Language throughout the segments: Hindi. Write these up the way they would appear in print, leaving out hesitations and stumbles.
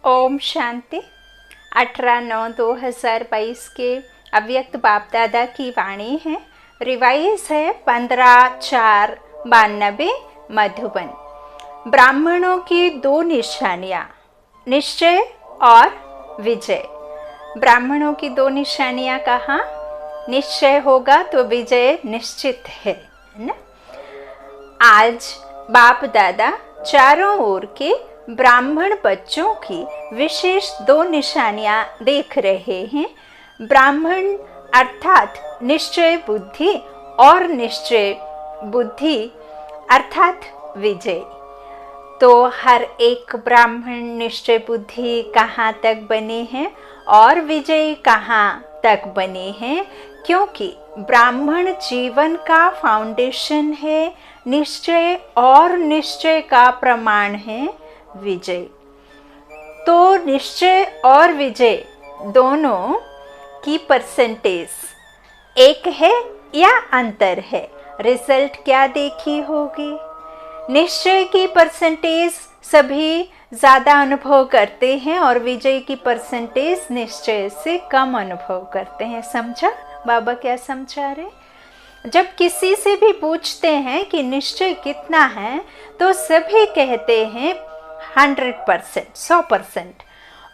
ओम शांति। 18/9/2022 के अव्यक्त बाप दादा की वाणी है। रिवाइज है 15/4/92 मधुबन। ब्राह्मणों की दो निशानियाँ, निश्चय और विजय। ब्राह्मणों की दो निशानियाँ कहाँ? निश्चय होगा तो विजय निश्चित है ना। आज बाप दादा चारों ओर के ब्राह्मण बच्चों की विशेष दो निशानियां देख रहे हैं। ब्राह्मण अर्थात निश्चय बुद्धि और निश्चय बुद्धि अर्थात विजय। तो हर एक ब्राह्मण निश्चय बुद्धि कहाँ तक बने हैं और विजय कहाँ तक बने हैं, क्योंकि ब्राह्मण जीवन का फाउंडेशन है निश्चय और निश्चय का प्रमाण है विजय। तो निश्चय और विजय दोनों की परसेंटेज एक है या अंतर है? रिजल्ट क्या देखी होगी? निश्चय की परसेंटेज सभी ज़्यादा अनुभव करते हैं और विजय की परसेंटेज निश्चय से कम अनुभव करते हैं। समझा बाबा क्या समझा रहे? जब किसी से भी पूछते हैं कि निश्चय कितना है तो सभी कहते हैं 100%, 100%।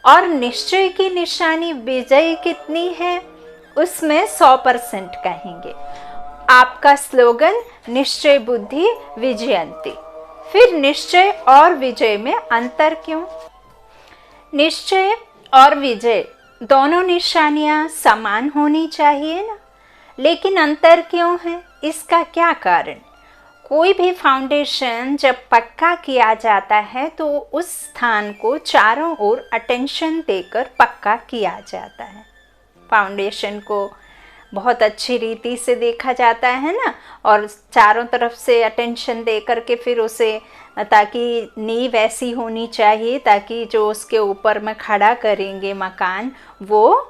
और निश्चय की निशानी विजय कितनी है, उसमें 100% कहेंगे। आपका स्लोगन निश्चय बुद्धि विजयंती। फिर निश्चय और विजय में अंतर क्यों? निश्चय और विजय दोनों निशानियां समान होनी चाहिए ना, लेकिन अंतर क्यों है? इसका क्या कारण? कोई भी फाउंडेशन जब पक्का किया जाता है तो उस स्थान को चारों ओर अटेंशन देकर पक्का किया जाता है। फाउंडेशन को बहुत अच्छी रीति से देखा जाता है ना, और चारों तरफ से अटेंशन दे करके फिर उसे, ताकि नींव ऐसी होनी चाहिए ताकि जो उसके ऊपर में खड़ा करेंगे मकान वो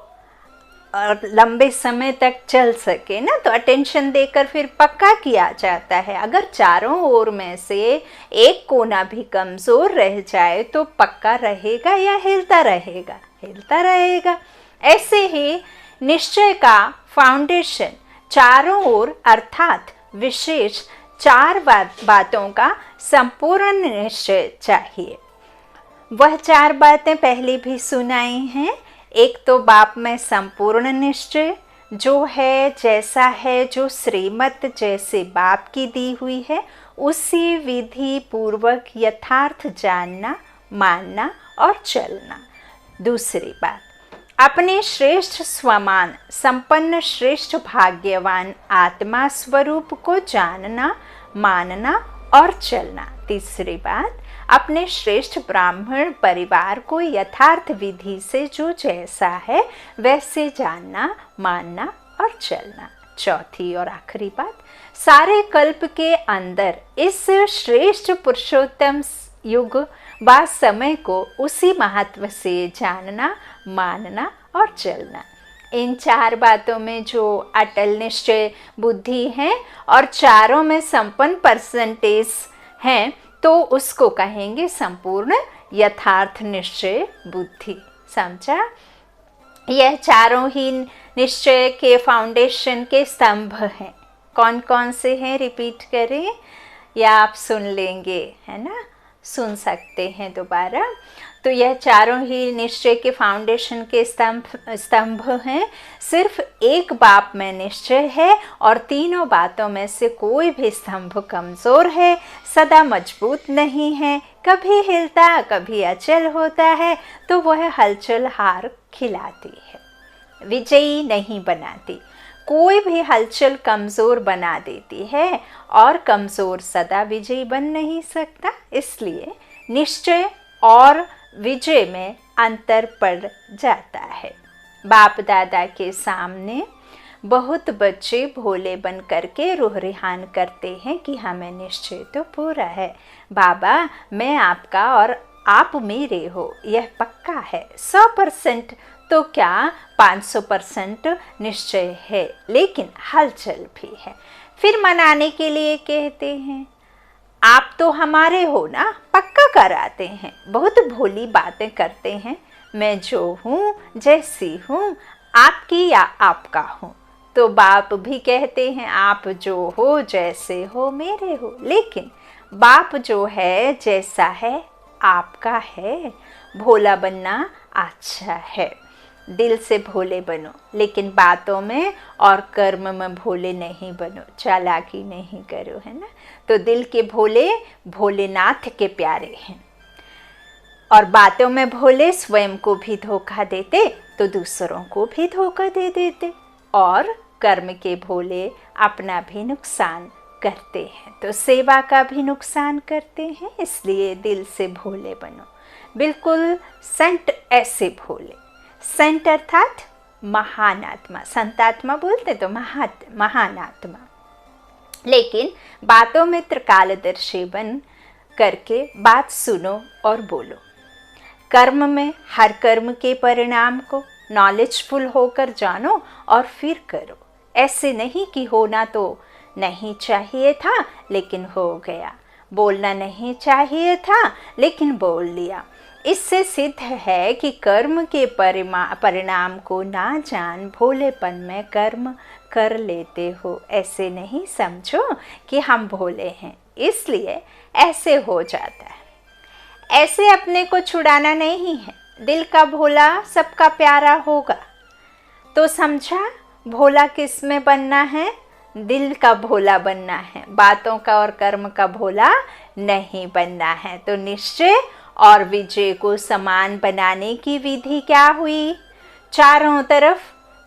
और लंबे समय तक चल सके ना। तो अटेंशन देकर फिर पक्का किया जाता है। अगर चारों ओर में से एक कोना भी कमज़ोर रह जाए तो पक्का रहेगा या हिलता रहेगा? हिलता रहेगा। ऐसे ही निश्चय का फाउंडेशन चारों ओर अर्थात विशेष चार बातों का संपूर्ण निश्चय चाहिए। वह चार बातें पहले भी सुनाई हैं। एक तो बाप में संपूर्ण निश्चय, जो है जैसा है, जो श्रीमत जैसे बाप की दी हुई है उसी विधि पूर्वक यथार्थ जानना, मानना और चलना। दूसरी बात, अपने श्रेष्ठ स्वमान संपन्न श्रेष्ठ भाग्यवान आत्मा स्वरूप को जानना, मानना और चलना। तीसरी बात, अपने श्रेष्ठ ब्राह्मण परिवार को यथार्थ विधि से जो जैसा है वैसे जानना, मानना और चलना। चौथी और आखिरी बात, सारे कल्प के अंदर इस श्रेष्ठ पुरुषोत्तम युग व समय को उसी महत्व से जानना, मानना और चलना। इन चार बातों में जो अटल निश्चय बुद्धि है और चारों में संपन्न परसेंटेज हैं तो उसको कहेंगे संपूर्ण यथार्थ निश्चय बुद्धि। समझा? यह चारों ही निश्चय के फाउंडेशन के स्तंभ हैं। कौन कौन से हैं रिपीट करें या आप सुन लेंगे, है ना? सुन सकते हैं दोबारा। तो यह चारों ही निश्चय के फाउंडेशन के स्तंभ हैं। सिर्फ एक बाप में निश्चय है और तीनों बातों में से कोई भी स्तंभ कमज़ोर है, सदा मजबूत नहीं है, कभी हिलता कभी अचल होता है, तो वह हलचल हार खिलाती है, विजयी नहीं बनाती। कोई भी हलचल कमज़ोर बना देती है और कमज़ोर सदा विजयी बन नहीं सकता। इसलिए निश्चय और विजय में अंतर पड़ जाता है। बाप दादा के सामने बहुत बच्चे भोले बन करके रूह रिहान करते हैं कि हमें निश्चय तो पूरा है, बाबा मैं आपका और आप मेरे हो, यह पक्का है। 100% तो क्या 500% निश्चय है, लेकिन हलचल भी है। फिर मनाने के लिए कहते हैं आप तो हमारे हो ना, पक्का कराते हैं, बहुत भोली बातें करते हैं। मैं जो हूँ, जैसी हूँ, आपकी या आपका हूँ। तो बाप भी कहते हैं आप जो हो, जैसे हो, मेरे हो। लेकिन बाप जो है, जैसा है, आपका है। भोला बनना अच्छा है, दिल से भोले बनो, लेकिन बातों में और कर्म में भोले नहीं बनो, चालाकी नहीं करो, है ना। तो दिल के भोले भोलेनाथ के प्यारे हैं, और बातों में भोले स्वयं को भी धोखा देते तो दूसरों को भी धोखा दे देते, और कर्म के भोले अपना भी नुकसान करते हैं, तो सेवा का भी नुकसान करते हैं। इसलिए दिल से भोले बनो, बिल्कुल संत ऐसे भोले। संत अर्थात महान आत्मा, संतात्मा बोलते तो महान आत्मा। लेकिन बातों में त्रिकालदर्शी बन करके बात सुनो और बोलो। कर्म में हर कर्म के परिणाम को नॉलेजफुल होकर जानो और फिर करो। ऐसे नहीं कि होना तो नहीं चाहिए था लेकिन हो गया, बोलना नहीं चाहिए था लेकिन बोल लिया। इससे सिद्ध है कि कर्म के परिणाम को ना जान भोलेपन में कर्म कर लेते हो। ऐसे नहीं समझो कि हम भोले हैं इसलिए ऐसे हो जाता है। ऐसे अपने को छुड़ाना नहीं है। दिल का भोला सबका प्यारा होगा। तो समझा, भोला किस में बनना है? दिल का भोला बनना है, बातों का और कर्म का भोला नहीं बनना है। तो निश्चय और विजय को समान बनाने की विधि क्या हुई? चारों तरफ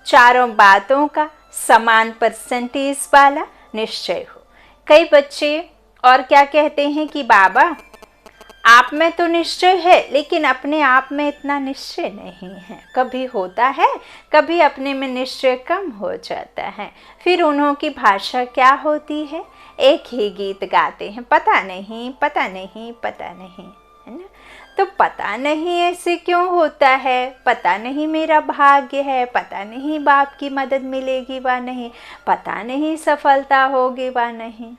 चारों बातों का समान परसेंटेज वाला निश्चय हो। कई बच्चे और क्या कहते हैं कि बाबा आप में तो निश्चय है लेकिन अपने आप में इतना निश्चय नहीं है। कभी होता है, कभी अपने में निश्चय कम हो जाता है। फिर उन्हों की भाषा क्या होती है? एक ही गीत गाते हैं, पता नहीं पता नहीं पता नहीं, है ना। तो पता नहीं ऐसे क्यों होता है, पता नहीं मेरा भाग्य है, पता नहीं बाप की मदद मिलेगी व नहीं, पता नहीं सफलता होगी व नहीं।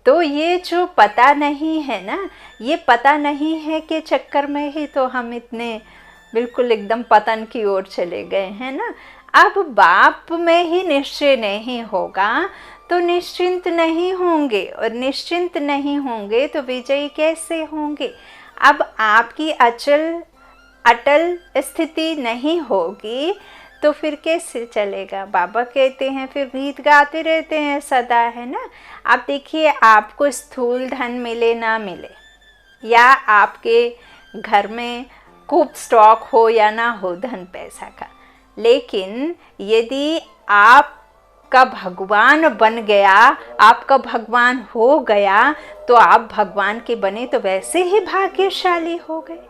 तो ये जो पता नहीं है ना, ये पता नहीं है के चक्कर में ही तो हम इतने बिल्कुल एकदम पतन की ओर चले गए हैं ना। अब बाप में ही निश्चय नहीं होगा तो निश्चिंत नहीं होंगे, और निश्चिंत नहीं होंगे तो विजयी कैसे होंगे? अब आपकी अटल स्थिति नहीं होगी तो फिर कैसे चलेगा? बाबा कहते हैं फिर गीत गाते रहते हैं सदा, है ना। आप देखिए, आपको स्थूल धन मिले ना मिले, या आपके घर में खूब स्टॉक हो या ना हो धन पैसा का, लेकिन यदि आपका भगवान बन गया, आपका भगवान हो गया, तो आप भगवान के बने तो वैसे ही भाग्यशाली हो गए।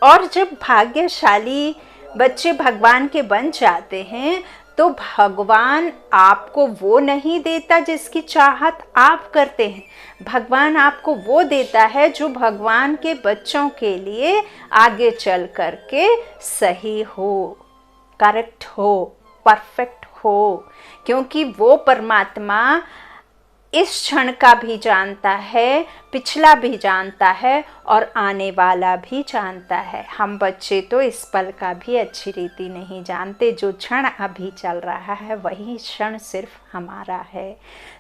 और जब भाग्यशाली बच्चे भगवान के बन जाते हैं तो भगवान आपको वो नहीं देता जिसकी चाहत आप करते हैं। भगवान आपको वो देता है जो भगवान के बच्चों के लिए आगे चल करके सही हो, करेक्ट हो, परफेक्ट हो। क्योंकि वो परमात्मा इस क्षण का भी जानता है, पिछला भी जानता है और आने वाला भी जानता है। हम बच्चे तो इस पल का भी अच्छी रीति नहीं जानते। जो क्षण अभी चल रहा है वही क्षण सिर्फ हमारा है।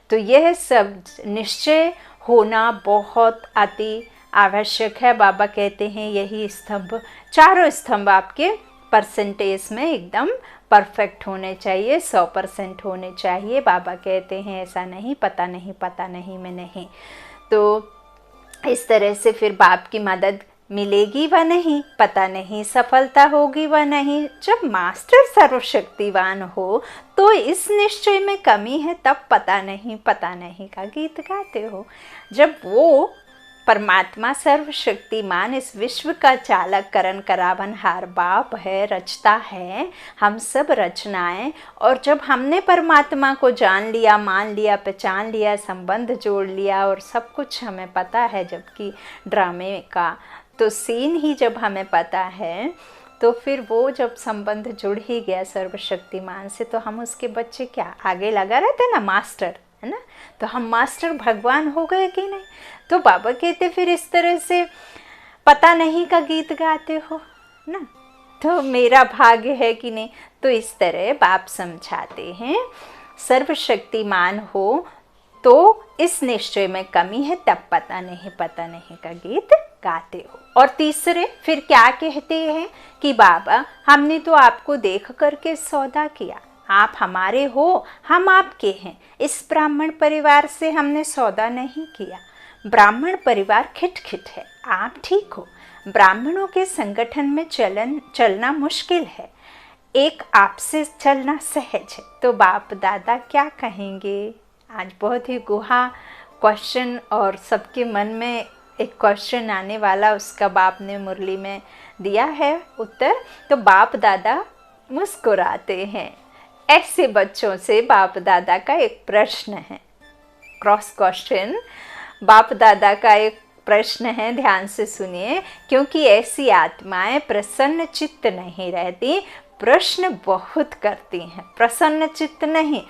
तो यह सब निश्चय होना बहुत अति आवश्यक है। बाबा कहते हैं यही स्तंभ, चारों स्तंभ आपके परसेंटेज में एकदम परफेक्ट होने चाहिए, 100% होने चाहिए। बाबा कहते हैं ऐसा नहीं पता नहीं पता नहीं में नहीं। तो इस तरह से फिर बाप की मदद मिलेगी व नहीं, पता नहीं सफलता होगी व नहीं। जब मास्टर सर्वशक्तिवान हो तो इस निश्चय में कमी है, तब पता नहीं का गीत गाते हो। जब वो परमात्मा सर्वशक्तिमान इस विश्व का चालक करण करावनहार बाप है, रचता है हम सब रचनाएं, और जब हमने परमात्मा को जान लिया, मान लिया, पहचान लिया, संबंध जोड़ लिया और सब कुछ हमें पता है, जबकि ड्रामे का तो सीन ही जब हमें पता है, तो फिर वो जब संबंध जुड़ ही गया सर्वशक्तिमान से, तो हम उसके बच्चे क्या आगे लगा रहते ना मास्टर, है ना। तो हम मास्टर भगवान हो गए कि नहीं। तो बाबा कहते फिर इस तरह से पता नहीं का गीत गाते हो ना, तो मेरा भाग्य है कि नहीं। तो इस तरह बाप समझाते हैं सर्वशक्तिमान हो तो इस निश्चय में कमी है, तब पता नहीं का गीत गाते हो। और तीसरे फिर क्या कहते हैं कि बाबा हमने तो आपको देख करके सौदा किया, आप हमारे हो, हम आपके हैं। इस ब्राह्मण परिवार से हमने सौदा नहीं किया। ब्राह्मण परिवार खिटखिट है, आप ठीक हो। ब्राह्मणों के संगठन में चलना मुश्किल है, एक आपसे चलना सहज है। तो बाप दादा क्या कहेंगे। आज बहुत ही गुहा क्वेश्चन और सबके मन में एक क्वेश्चन आने वाला, उसका बाप ने मुरली में दिया है उत्तर। तो बाप दादा मुस्कुराते हैं। ऐसे बच्चों से बाप दादा का एक प्रश्न है, क्रॉस क्वेश्चन बाप दादा का एक प्रश्न है, ध्यान से सुनिए। क्योंकि ऐसी आत्माएं प्रसन्न चित्त नहीं रहती, प्रश्न बहुत करती हैं। प्रसन्न चित्त नहीं,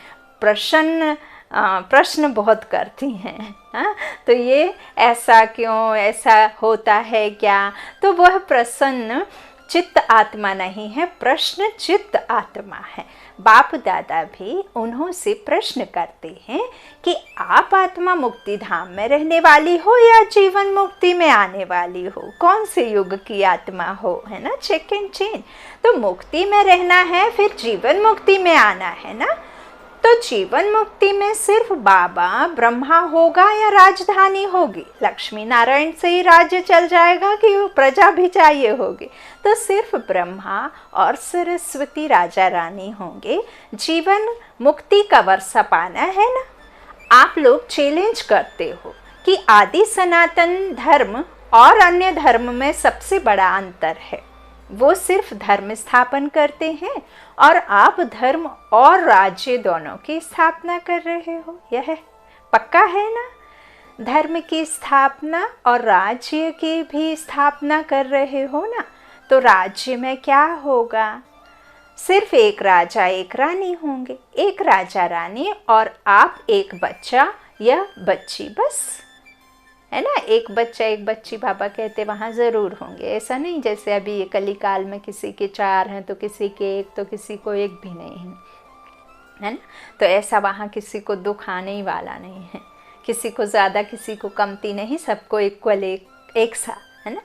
प्रश्न बहुत करती हैं। हाँ, तो ये ऐसा क्यों, ऐसा होता है क्या। तो वह प्रसन्न चित्त आत्मा नहीं है, प्रश्न चित्त आत्मा है। बाप दादा भी उन्हों से प्रश्न करते हैं कि आप आत्मा मुक्ति धाम में रहने वाली हो या जीवन मुक्ति में आने वाली हो, कौन से युग की आत्मा हो, है ना। Check and change. तो मुक्ति में रहना है, फिर जीवन मुक्ति में आना है ना। तो जीवन मुक्ति में सिर्फ बाबा ब्रह्मा होगा या राजधानी होगी, लक्ष्मी नारायण से ही राज्य चल जाएगा कि प्रजा भी चाहिए होगी। तो सिर्फ ब्रह्मा और सरस्वती राजा रानी होंगे। जीवन मुक्ति का वर्षा पाना है ना। आप लोग चैलेंज करते हो कि आदि सनातन धर्म और अन्य धर्म में सबसे बड़ा अंतर है, वो सिर्फ धर्म स्थापन करते हैं और आप धर्म और राज्य दोनों की स्थापना कर रहे हो। यह पक्का है ना। धर्म की स्थापना और राज्य की भी स्थापना कर रहे हो ना। तो राज्य में क्या होगा, सिर्फ एक राजा एक रानी होंगे, एक राजा रानी और आप एक बच्चा या बच्ची, बस, है ना। एक बच्चा एक बच्ची बाबा कहते वहाँ ज़रूर होंगे। ऐसा नहीं जैसे अभी ये कली काल में किसी के 4 हैं तो किसी के 1, तो किसी को 1 भी नहीं है ना। तो ऐसा वहाँ किसी को दुख आने ही वाला नहीं है, किसी को ज़्यादा किसी को कमती नहीं, सबको इक्वल एक सा, है ना।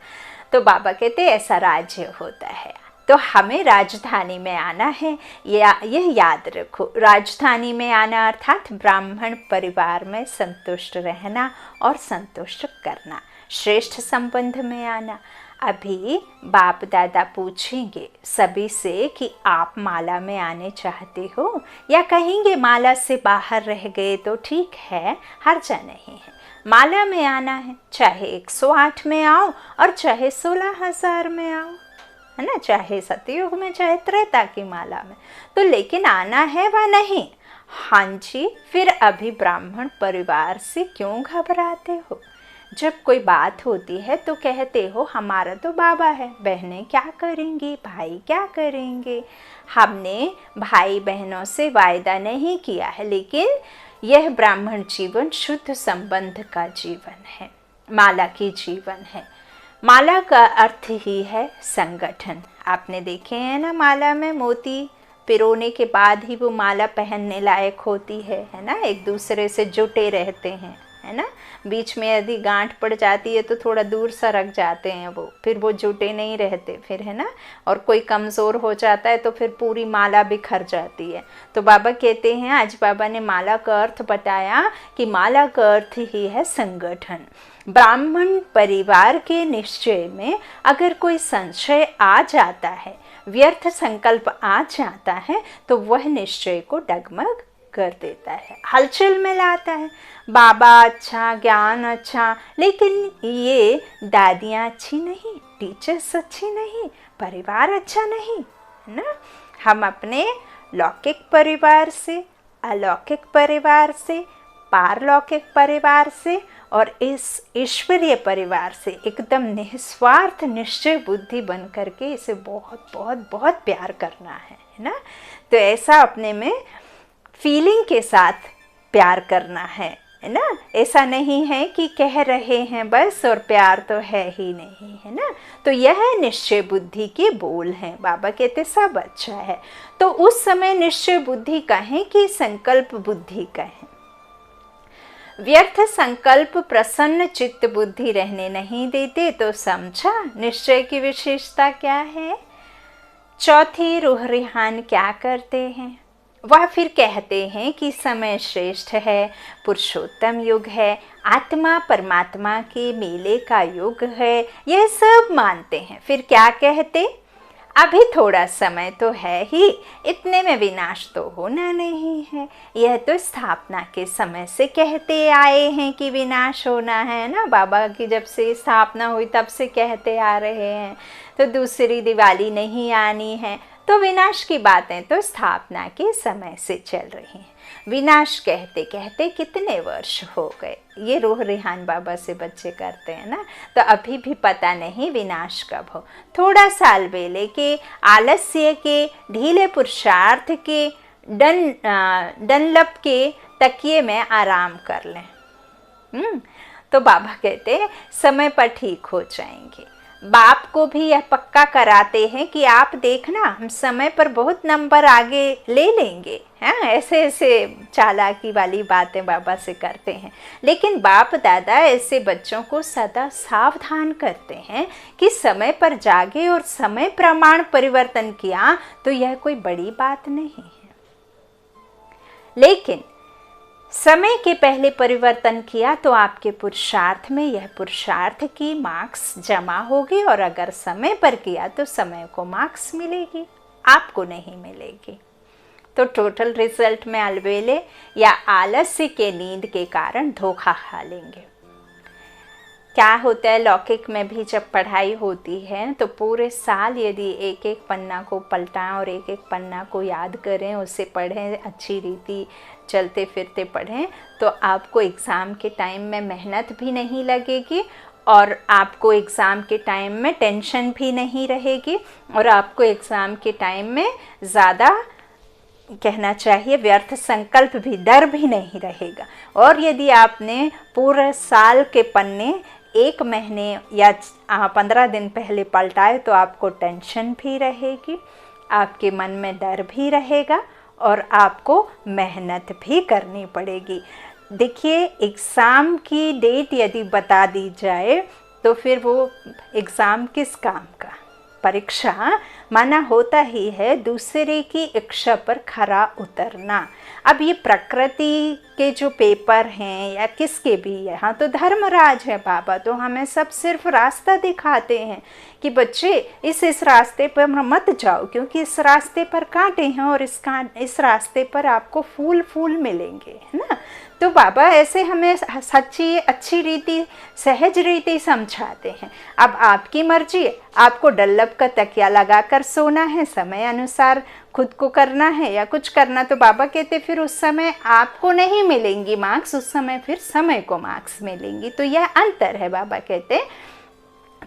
तो बाबा कहते ऐसा राज्य होता है। तो हमें राजधानी में आना है, यह याद रखो। राजधानी में आना अर्थात ब्राह्मण परिवार में संतुष्ट रहना और संतुष्ट करना, श्रेष्ठ संबंध में आना। अभी बाप दादा पूछेंगे सभी से कि आप माला में आने चाहते हो या कहेंगे माला से बाहर रह गए तो ठीक है, हर्जा नहीं है। माला में आना है, चाहे 108 में आओ और चाहे 16,000 में आओ, है ना, चाहे सतयुग में चाहे त्रेता की माला में। तो लेकिन आना है व नहीं। हाँ जी, फिर अभी ब्राह्मण परिवार से क्यों घबराते हो। जब कोई बात होती है तो कहते हो हमारा तो बाबा है, बहनें क्या करेंगी, भाई क्या करेंगे। हमने भाई बहनों से वायदा नहीं किया है, लेकिन यह ब्राह्मण जीवन शुद्ध संबंध का जीवन है, माला की जीवन है। माला का अर्थ ही है संगठन। आपने देखे हैं ना, माला में मोती पिरोने के बाद ही वो माला पहनने लायक होती है ना। एक दूसरे से जुटे रहते हैं, है ना। बीच में यदि गांठ पड़ जाती है तो थोड़ा दूर सरक जाते हैं वो, फिर वो जुटे नहीं रहते फिर, है ना। और कोई कमज़ोर हो जाता है तो फिर पूरी माला बिखर जाती है। तो बाबा कहते हैं, आज बाबा ने माला का अर्थ बताया कि माला का अर्थ ही है संगठन। ब्राह्मण परिवार के निश्चय में अगर कोई संशय आ जाता है, व्यर्थ संकल्प आ जाता है, तो वह निश्चय को डगमग कर देता है, हलचल में लाता है। बाबा अच्छा, ज्ञान अच्छा, लेकिन ये दादियाँ अच्छी नहीं, टीचर्स अच्छी नहीं, परिवार अच्छा नहीं, है ना। हम अपने लौकिक परिवार से, अलौकिक परिवार से, पारलौकिक परिवार से और इस ईश्वरीय परिवार से एकदम निस्वार्थ निश्चय बुद्धि बन करके इसे बहुत बहुत बहुत प्यार करना है ना। तो ऐसा अपने में फीलिंग के साथ प्यार करना है ना। ऐसा नहीं है कि कह रहे हैं बस और प्यार तो है ही नहीं, है ना। तो यह निश्चय बुद्धि के बोल हैं। बाबा कहते सब अच्छा है, तो उस समय निश्चय बुद्धि कहें कि संकल्प बुद्धि कहें। व्यर्थ संकल्प प्रसन्न चित्त बुद्धि रहने नहीं देते। तो समझा निश्चय की विशेषता क्या है। चौथी रूह रिहान क्या करते हैं, वह फिर कहते हैं कि समय श्रेष्ठ है, पुरुषोत्तम युग है, आत्मा परमात्मा के मेले का युग है, यह सब मानते हैं। फिर क्या कहते, अभी थोड़ा समय तो है ही, इतने में विनाश तो होना नहीं है। यह तो स्थापना के समय से कहते आए हैं कि विनाश होना है ना। बाबा की जब से स्थापना हुई तब से कहते आ रहे हैं। तो दूसरी दिवाली नहीं आनी है, तो विनाश की बातें तो स्थापना के समय से चल रही हैं। विनाश कहते कहते कितने वर्ष हो गए। ये रूह रिहान बाबा से बच्चे करते हैं ना। तो अभी भी पता नहीं विनाश कब हो। थोड़ा साल बेले के, आलस्य के, ढीले पुरुषार्थ के, डनलप के तकिए में आराम कर लें। तो बाबा कहते समय पर ठीक हो जाएंगे। बाप को भी यह पक्का कराते हैं कि आप देखना हम समय पर बहुत नंबर आगे ले लेंगे। हाँ, ऐसे ऐसे चालाकी वाली बातें बाबा से करते हैं। लेकिन बाप दादा ऐसे बच्चों को सदा सावधान करते हैं कि समय पर जागे और समय प्रमाण परिवर्तन किया तो यह कोई बड़ी बात नहीं है। लेकिन समय के पहले परिवर्तन किया तो आपके पुरुषार्थ में यह पुरुषार्थ की मार्क्स जमा होगी, और अगर समय पर किया तो समय को मार्क्स मिलेगी, आपको नहीं मिलेगी। तो टोटल रिजल्ट में अलबेले या आलस्य के नींद के कारण धोखा खा लेंगे। क्या होता है, लौकिक में भी जब पढ़ाई होती है तो पूरे साल यदि एक एक पन्ना को पलटाएं और एक एक पन्ना को याद करें, उसे पढ़ें, अच्छी रीति चलते फिरते पढ़ें, तो आपको एग्ज़ाम के टाइम में मेहनत भी नहीं लगेगी और आपको एग्ज़ाम के टाइम में टेंशन भी नहीं रहेगी, और आपको एग्ज़ाम के टाइम में ज़्यादा कहना चाहिए व्यर्थ संकल्प भी, डर भी नहीं रहेगा। और यदि आपने पूरे साल के पन्ने एक महीने या 15 दिन पहले पलटाए तो आपको टेंशन भी रहेगी, आपके मन में डर भी रहेगा और आपको मेहनत भी करनी पड़ेगी। देखिए, एग्ज़ाम की डेट यदि बता दी जाए तो फिर वो एग्ज़ाम किस काम का। परीक्षा माना होता ही है दूसरे की इच्छा पर खरा उतरना। अब ये प्रकृति के जो पेपर हैं या किसके भी, यहाँ तो धर्मराज है बाबा, तो हमें सब सिर्फ रास्ता दिखाते हैं कि बच्चे इस रास्ते पर मत जाओ, क्योंकि इस रास्ते पर कांटे हैं और इस रास्ते पर आपको फूल मिलेंगे, है ना। तो बाबा ऐसे हमें सच्ची अच्छी रीति, सहज रीति समझाते हैं। अब आपकी मर्जी, आपको डल्लब का तकिया लगाकर सोना है, समय अनुसार खुद को करना है या कुछ करना, तो बाबा कहते फिर उस समय आपको नहीं मिलेंगी मार्क्स, उस समय फिर समय को मार्क्स मिलेंगी। तो यह अंतर है, बाबा कहते।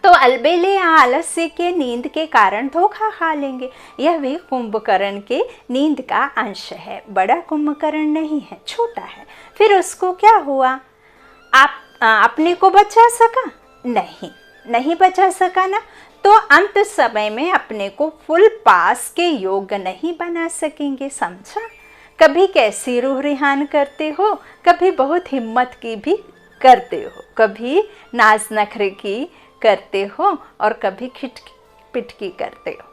तो अलबेले या आलस्य के नींद के कारण धोखा खा लेंगे। यह भी कुंभकर्ण के नींद का अंश है, बड़ा कुंभकर्ण नहीं है, छोटा है। फिर उसको क्या हुआ, आप अपने को बचा सका? नहीं बचा सका ना। तो अंत समय में अपने को फुल पास के योग्य नहीं बना सकेंगे, समझा। कभी कैसी रूह रिहान करते हो, कभी बहुत हिम्मत की भी करते हो, कभी नाज नखरे की करते हो और कभी खिटकी पिटकी करते हो।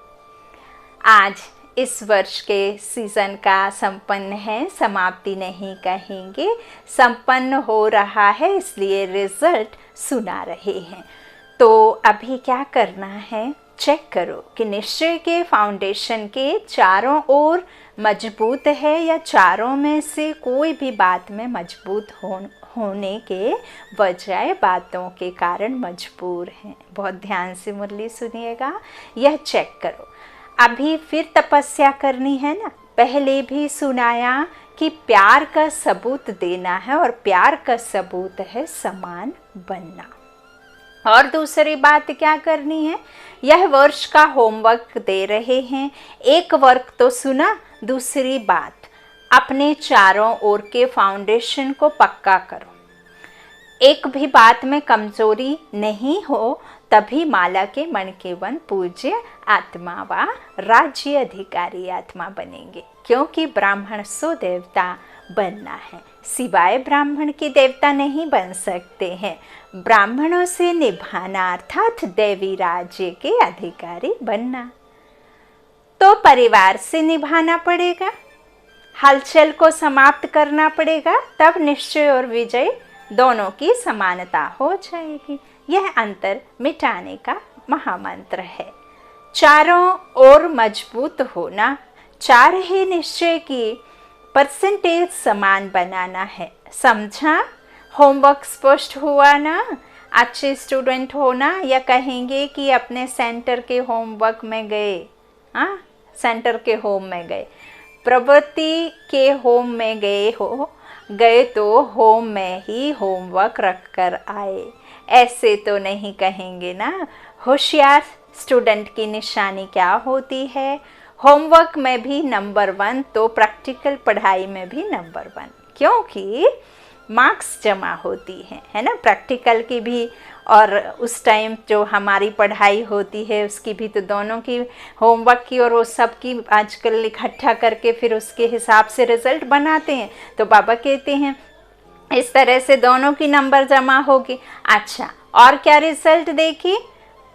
आज इस वर्ष के सीज़न का संपन्न है, समाप्ति नहीं कहेंगे, संपन्न हो रहा है, इसलिए रिजल्ट सुना रहे हैं। तो अभी क्या करना है, चेक करो कि निश्चय के फाउंडेशन के चारों ओर मजबूत है या चारों में से कोई भी बात में मजबूत होने के बजाय बातों के कारण मजबूर हैं। बहुत ध्यान से मुरली सुनिएगा, यह चेक करो। अभी फिर तपस्या करनी है ना। पहले भी सुनाया कि प्यार का सबूत देना है और प्यार का सबूत है समान बनना। और दूसरी बात क्या करनी है, यह वर्ष का होमवर्क दे रहे हैं। एक वर्क तो सुना, दूसरी बात अपने चारों ओर के फाउंडेशन को पक्का करो। एक भी बात में कमजोरी नहीं हो, तभी माला के मन के वन पूज्य आत्मा व राज्य अधिकारी आत्मा बनेंगे। क्योंकि ब्राह्मण सो देवता बनना है, सिवाय ब्राह्मण के देवता नहीं बन सकते हैं। ब्राह्मणों से निभाना अर्थात देवी राज्य के अधिकारी बनना। तो परिवार से निभाना पड़ेगा, हलचल को समाप्त करना पड़ेगा, तब निश्चय और विजय दोनों की समानता हो जाएगी। यह अंतर मिटाने का महामंत्र है। चारों ओर मजबूत होना, चार ही निश्चय की परसेंटेज समान बनाना है। समझा? होमवर्क स्पष्ट हुआ ना? अच्छे स्टूडेंट होना, या कहेंगे कि अपने सेंटर के होमवर्क में गए, हाँ सेंटर के होम में गए, प्रवृत्ति के होम में गए तो होम में ही होमवर्क रख कर आए, ऐसे तो नहीं कहेंगे ना। होशियार स्टूडेंट की निशानी क्या होती है? होमवर्क में भी नंबर 1 तो प्रैक्टिकल पढ़ाई में भी नंबर 1, क्योंकि मार्क्स जमा होती हैं, है ना, प्रैक्टिकल की भी और उस टाइम जो हमारी पढ़ाई होती है उसकी भी, तो दोनों की, होमवर्क की और वो सब की आजकल इकट्ठा करके फिर उसके हिसाब से रिजल्ट बनाते हैं। तो बाबा कहते हैं इस तरह से दोनों की नंबर जमा होगी। अच्छा, और क्या रिजल्ट देखी?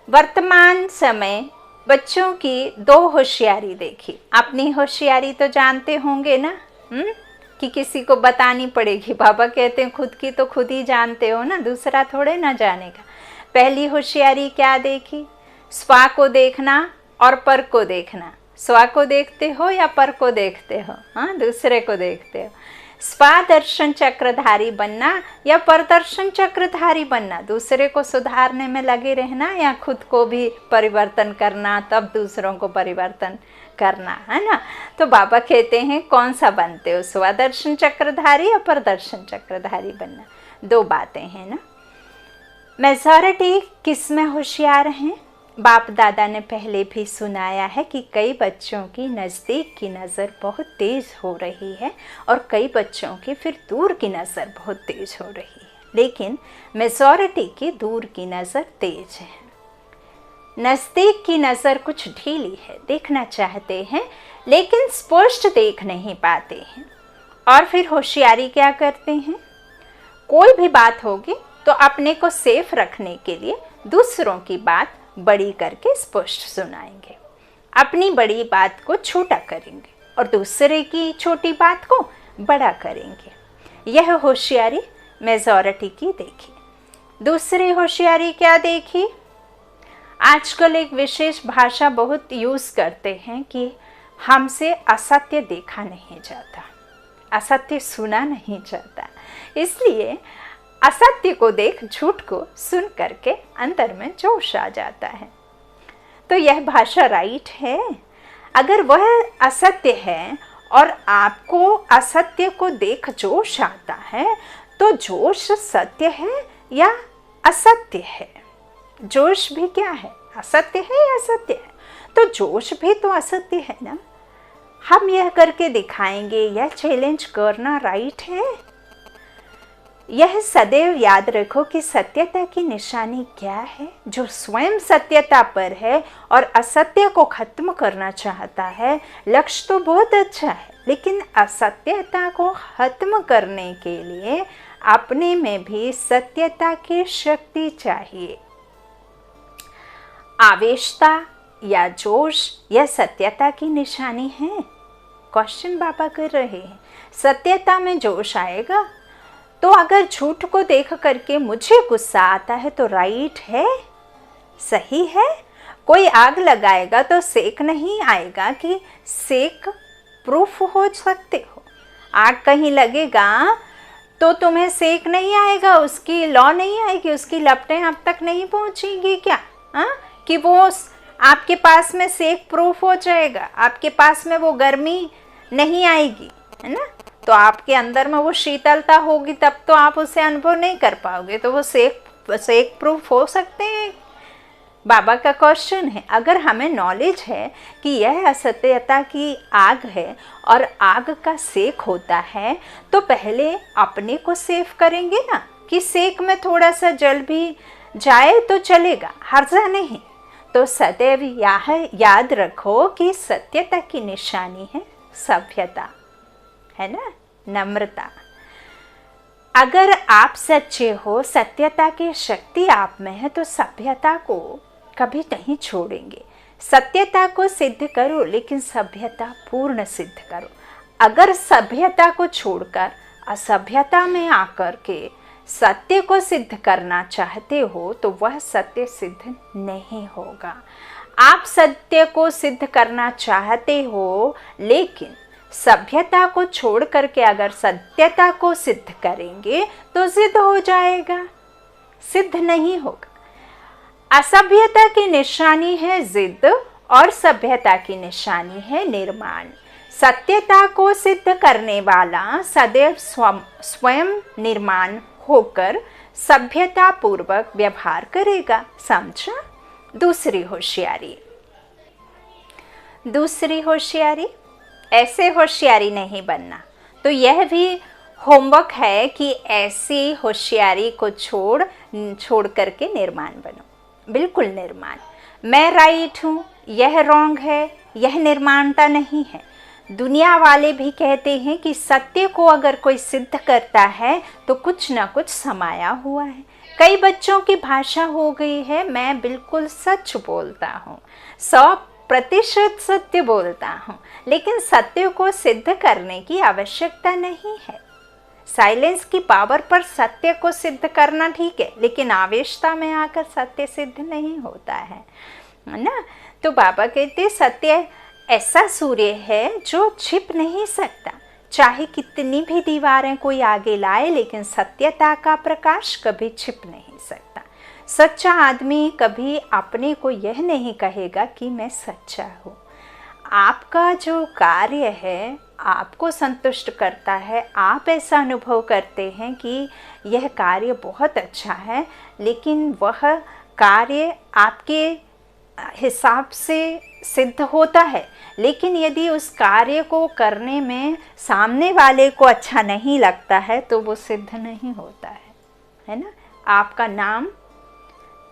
वर्तमान समय बच्चों की 2 होशियारी देखी। अपनी होशियारी तो जानते होंगे ना, कि किसी को बतानी पड़ेगी। बाबा कहते हैं खुद की तो खुद ही जानते हो ना, दूसरा थोड़े ना जानेगा। पहली होशियारी क्या देखी? स्वा को देखना और पर को देखना। स्वा को देखते हो या पर को देखते हो? हाँ, दूसरे को देखते हो। स्वा दर्शन चक्रधारी बनना या परदर्शन चक्रधारी बनना, दूसरे को सुधारने में लगे रहना या खुद को भी परिवर्तन करना, तब दूसरों को परिवर्तन करना, है ना। तो बाबा कहते हैं कौन सा बनते हो, स्वदर्शन चक्रधारी या परदर्शन चक्रधारी बनना। 2 बातें हैं ना। मेजॉरिटी किस में होशियार हैं? बाप दादा ने पहले भी सुनाया है कि कई बच्चों की नज़दीक की नज़र बहुत तेज़ हो रही है और कई बच्चों की फिर दूर की नज़र बहुत तेज़ हो रही है, लेकिन मेजॉरिटी की दूर की नज़र तेज़ है। नज़दीक की नज़र कुछ ढीली है, देखना चाहते हैं लेकिन स्पष्ट देख नहीं पाते हैं। और फिर होशियारी क्या करते हैं? कोई भी बात होगी तो अपने को सेफ रखने के लिए दूसरों की बात बड़ी करके स्पष्ट सुनाएंगे, अपनी बड़ी बात को छोटा करेंगे और दूसरे की छोटी बात को बड़ा करेंगे। यह होशियारी मेजॉरिटी की देखी। दूसरी होशियारी क्या देखी? आजकल एक विशेष भाषा बहुत यूज़ करते हैं कि हमसे असत्य देखा नहीं जाता, असत्य सुना नहीं जाता, इसलिए असत्य को देख झूठ को सुन करके अंदर में जोश आ जाता है। तो यह भाषा राइट है? अगर वह असत्य है और आपको असत्य को देख जोश आता है, तो जोश सत्य है या असत्य है? जोश भी क्या है? असत्य है या सत्य है? तो जोश भी तो असत्य है ना। हम यह करके दिखाएंगे, यह चैलेंज करना राइट है। यह सदैव याद रखो कि सत्यता की निशानी क्या है। जो स्वयं सत्यता पर है और असत्य को खत्म करना चाहता है, लक्ष्य तो बहुत अच्छा है, लेकिन असत्यता को खत्म करने के लिए अपने में भी सत्यता की शक्ति चाहिए। आवेशता या जोश यह सत्यता की निशानी है। क्वेश्चन बाबा कर रहे हैं, सत्यता में जोश आएगा तो अगर झूठ को देख करके मुझे गुस्सा आता है तो राइट है, सही है। कोई आग लगाएगा तो सेक नहीं आएगा कि सेक प्रूफ हो सकते हो। आग कहीं लगेगा तो तुम्हें सेक नहीं आएगा, उसकी लॉ नहीं आएगी, उसकी लपटें अब तक नहीं पहुंचेंगी क्या? कि वो आपके पास में सेक प्रूफ हो जाएगा, आपके पास में वो गर्मी नहीं आएगी, है ना। तो आपके अंदर में वो शीतलता होगी, तब तो आप उसे अनुभव नहीं कर पाओगे। तो वो सेक प्रूफ हो सकते हैं बाबा का क्वेश्चन है, अगर हमें नॉलेज है कि यह असत्यता की आग है और आग का सेक होता है, तो पहले अपने को सेव करेंगे ना, कि सेक में थोड़ा सा जल भी जाए तो चलेगा, हर्जा नहीं। तो सदैव यह याद रखो कि सत्यता की निशानी है सभ्यता, है ना, नम्रता। अगर आप सच्चे हो, सत्यता की शक्ति आप में है, तो सभ्यता को कभी नहीं छोड़ेंगे। सत्यता को सिद्ध करो, लेकिन सभ्यता पूर्ण सिद्ध करो। अगर सभ्यता को छोड़कर असभ्यता में आकर के सत्य को सिद्ध करना चाहते हो, तो वह सत्य सिद्ध नहीं होगा। आप सत्य को सिद्ध करना चाहते हो, लेकिन सभ्यता को छोड़ करके अगर सत्यता को सिद्ध करेंगे तो सिद्ध हो जाएगा, सिद्ध नहीं होगा। असभ्यता की निशानी है जिद और सभ्यता की निशानी है निर्माण। सत्यता को सिद्ध करने वाला सदैव स्वयं निर्माण होकर सभ्यता पूर्वक व्यवहार करेगा। समझा? दूसरी होशियारी, ऐसे होशियारी नहीं बनना। तो यह भी होमवर्क है कि ऐसी होशियारी को छोड़ करके निर्माण बनो, बिल्कुल निर्माण। मैं राइट हूँ, यह रॉन्ग है, यह निर्माणता नहीं है। दुनिया वाले भी कहते हैं कि सत्य को अगर कोई सिद्ध करता है तो कुछ ना कुछ समाया हुआ है। कई बच्चों की भाषा हो गई है, मैं बिल्कुल सच बोलता हूँ, 100% सत्य बोलता हूँ, लेकिन सत्य को सिद्ध करने की आवश्यकता नहीं है। साइलेंस की पावर पर सत्य को सिद्ध करना ठीक है, लेकिन आवेशता में आकर सत्य सिद्ध नहीं होता है ना। तो बाबा कहते सत्य ऐसा सूर्य है जो छिप नहीं सकता, चाहे कितनी भी दीवारें कोई आगे लाए, लेकिन सत्यता का प्रकाश कभी छिप नहीं सकता। सच्चा आदमी कभी अपने को यह नहीं कहेगा कि मैं सच्चा हूँ। आपका जो कार्य है आपको संतुष्ट करता है, आप ऐसा अनुभव करते हैं कि यह कार्य बहुत अच्छा है, लेकिन वह कार्य आपके हिसाब से सिद्ध होता है। लेकिन यदि उस कार्य को करने में सामने वाले को अच्छा नहीं लगता है तो वो सिद्ध नहीं होता है ना। आपका नाम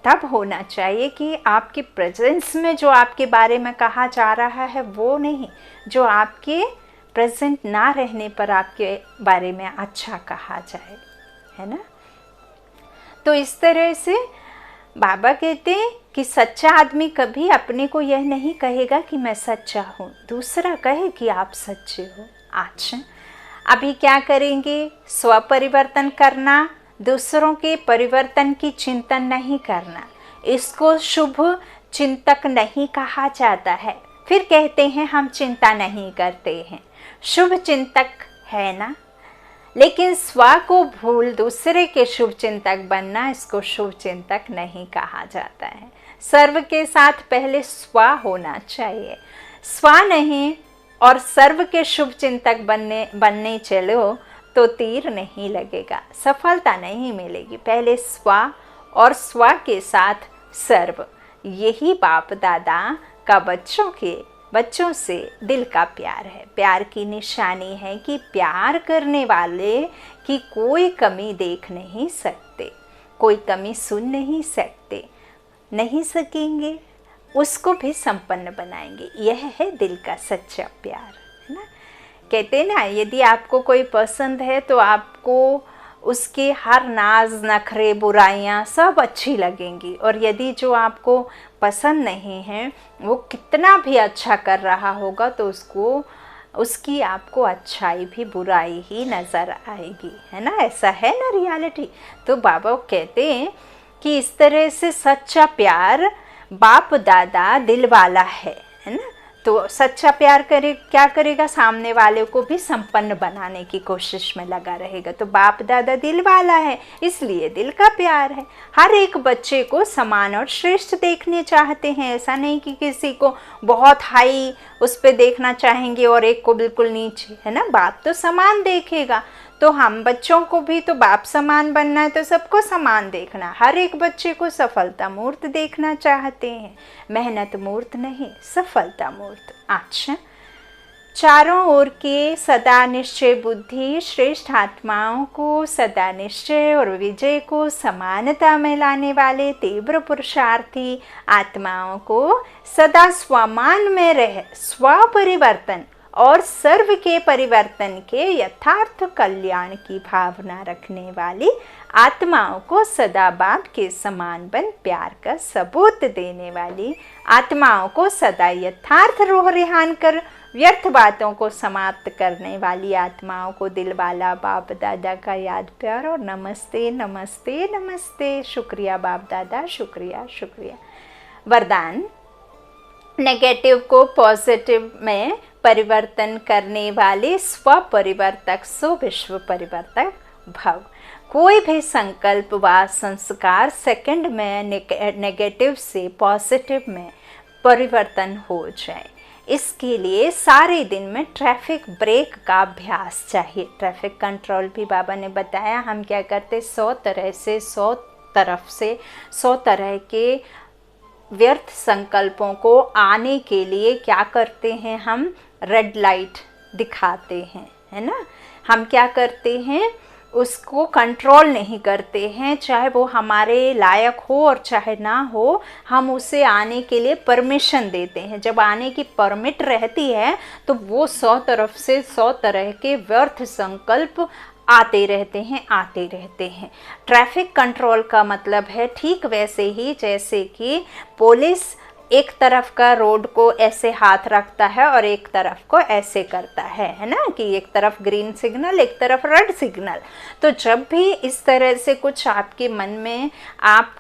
तब होना चाहिए कि आपके प्रेजेंस में जो आपके बारे में कहा जा रहा है वो नहीं, जो आपके प्रेजेंट ना रहने पर आपके बारे में अच्छा कहा जाए, है ना। तो इस तरह से बाबा कहते हैं कि सच्चा आदमी कभी अपने को यह नहीं कहेगा कि मैं सच्चा हूँ, दूसरा कहे कि आप सच्चे हो। अच्छा, अभी क्या करेंगे? स्व परिवर्तन करना, दूसरों के परिवर्तन की चिंतन नहीं करना। इसको शुभ चिंतक नहीं कहा जाता है। फिर कहते हैं हम चिंता नहीं करते हैं, शुभ चिंतक है ना, लेकिन स्व को भूल दूसरे के शुभ चिंतक बनना, इसको शुभ चिंतक नहीं कहा जाता है। सर्व के साथ पहले स्व होना चाहिए। स्व नहीं और सर्व के शुभ चिंतक बनने चलो तो तीर नहीं लगेगा, सफलता नहीं मिलेगी। पहले स्व और स्व के साथ सर्व, यही बाप दादा का बच्चों से दिल का प्यार है। प्यार की निशानी है कि प्यार करने वाले की कोई कमी देख नहीं सकते, कोई कमी सुन नहीं सकेंगे, उसको भी संपन्न बनाएंगे। यह है दिल का सच्चा प्यार, है ना। कहते हैं ना, यदि आपको कोई पसंद है तो आपको उसके हर नाज नखरे बुराइयां सब अच्छी लगेंगी, और यदि जो आपको पसंद नहीं है वो कितना भी अच्छा कर रहा होगा तो उसकी आपको अच्छाई भी बुराई ही नज़र आएगी, है ना। ऐसा है ना रियलिटी। तो बाबा कहते हैं कि इस तरह से सच्चा प्यार बाप दादा दिल वाला है ना। तो सच्चा प्यार क्या करेगा? सामने वाले को भी संपन्न बनाने की कोशिश में लगा रहेगा। तो बाप दादा दिल वाला है, इसलिए दिल का प्यार है। हर एक बच्चे को समान और श्रेष्ठ देखने चाहते हैं। ऐसा नहीं कि किसी को बहुत हाई उस पर देखना चाहेंगे और एक को बिल्कुल नीचे, है ना। बाप तो समान देखेगा। तो हम बच्चों को भी तो बाप समान बनना है, तो सबको समान देखना, हर एक बच्चे को सफलता मूर्त देखना चाहते हैं, मेहनत मूर्त नहीं, सफलता मूर्त। अच्छा, चारों ओर के सदा निश्चय बुद्धि श्रेष्ठ आत्माओं को सदा निश्चय और विजय को समानता में लाने वाले तीव्र पुरुषार्थी आत्माओं को सदा स्वमान में रह स्वपरिवर्तन और सर्व के परिवर्तन के यथार्थ कल्याण की भावना रखने वाली आत्माओं को सदा बाप के समान बन प्यार का सबूत देने वाली आत्माओं को सदा यथार्थ रूह रिहान कर व्यर्थ बातों को समाप्त करने वाली आत्माओं को दिलवाला बाप दादा का याद प्यार और नमस्ते नमस्ते नमस्ते। शुक्रिया बाप दादा, शुक्रिया शुक्रिया। वरदान, नेगेटिव को पॉजिटिव में परिवर्तन करने वाले स्व परिवर्तक सो विश्व परिवर्तक भव। कोई भी संकल्प व संस्कार सेकंड में नेगेटिव से पॉजिटिव में परिवर्तन हो जाए, इसके लिए सारे दिन में ट्रैफिक ब्रेक का अभ्यास चाहिए। ट्रैफिक कंट्रोल भी बाबा ने बताया, हम क्या करते 100 तरह से 100 तरफ से 100 तरह के व्यर्थ संकल्पों को आने के लिए क्या करते हैं, हम रेड लाइट दिखाते हैं, है ना। हम क्या करते हैं, उसको कंट्रोल नहीं करते हैं, चाहे वो हमारे लायक हो और चाहे ना हो, हम उसे आने के लिए परमिशन देते हैं। जब आने की परमिट रहती है तो वो 100 तरफ से 100 तरह के व्यर्थ संकल्प आते रहते हैं। ट्रैफिक कंट्रोल का मतलब है ठीक वैसे ही जैसे कि पुलिस एक तरफ का रोड को ऐसे हाथ रखता है और एक तरफ को ऐसे करता है ना, कि एक तरफ ग्रीन सिग्नल एक तरफ रेड सिग्नल। तो जब भी इस तरह से कुछ आपके मन में आप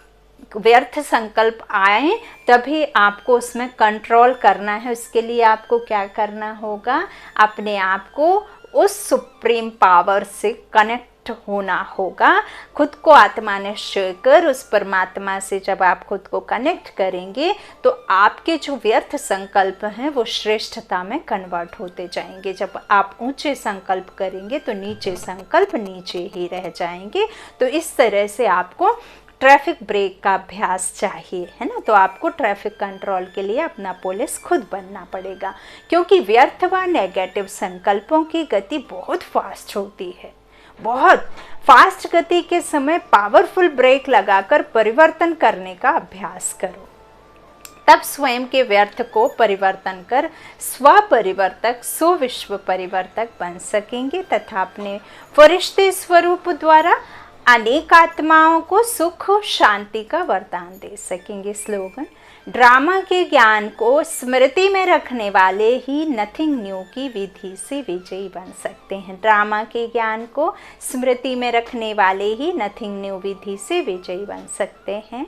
व्यर्थ संकल्प आए, तभी आपको उसमें कंट्रोल करना है। उसके लिए आपको क्या करना होगा, अपने आप को उस सुप्रीम पावर से कनेक्ट होना होगा। खुद को आत्मा निश्चय कर उस परमात्मा से जब आप खुद को कनेक्ट करेंगे तो आपके जो व्यर्थ संकल्प हैं वो श्रेष्ठता में कन्वर्ट होते जाएंगे। जब आप ऊंचे संकल्प करेंगे तो नीचे संकल्प नीचे ही रह जाएंगे। तो इस तरह से आपको ट्रैफिक ब्रेक का अभ्यास चाहिए, है ना। तो आपको ट्रैफिक कंट्रोल के लिए अपना पुलिस खुद बनना पड़ेगा, क्योंकि व्यर्थ व नेगेटिव संकल्पों की गति बहुत फास्ट होती है। बहुत फास्ट गति के समय पावरफुल ब्रेक लगाकर परिवर्तन करने का अभ्यास करो, तब स्वयं के व्यर्थ को परिवर्तन कर स्व परिवर्तक सो विश्व परिवर्तक बन सकेंगे तथा अपने फरिश्ते स्वरूप द्वारा अनेक आत्माओं को सुख शांति का वरदान दे सकेंगे। स्लोगन, ड्रामा के ज्ञान को स्मृति में रखने वाले ही नथिंग न्यू की विधि से विजयी बन सकते हैं। ड्रामा के ज्ञान को स्मृति में रखने वाले ही नथिंग न्यू विधि से विजयी बन सकते हैं।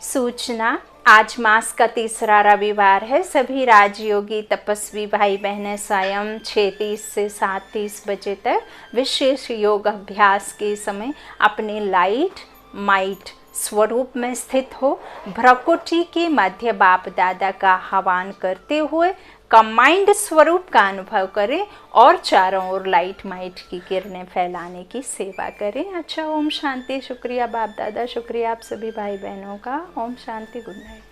सूचना, आज मास का तीसरा रविवार है। सभी राजयोगी तपस्वी भाई बहनें स्वयं 6:30 से 7:30 बजे तक विशेष योग अभ्यास के समय अपने लाइट माइट स्वरूप में स्थित हो भ्रकुटी के मध्य बाप दादा का आह्वान करते हुए कंबाइंड स्वरूप का अनुभव करें और चारों ओर लाइट माइट की किरणें फैलाने की सेवा करें। अच्छा, ओम शांति। शुक्रिया बाप दादा, शुक्रिया आप सभी भाई बहनों का। Om Shanti, good night.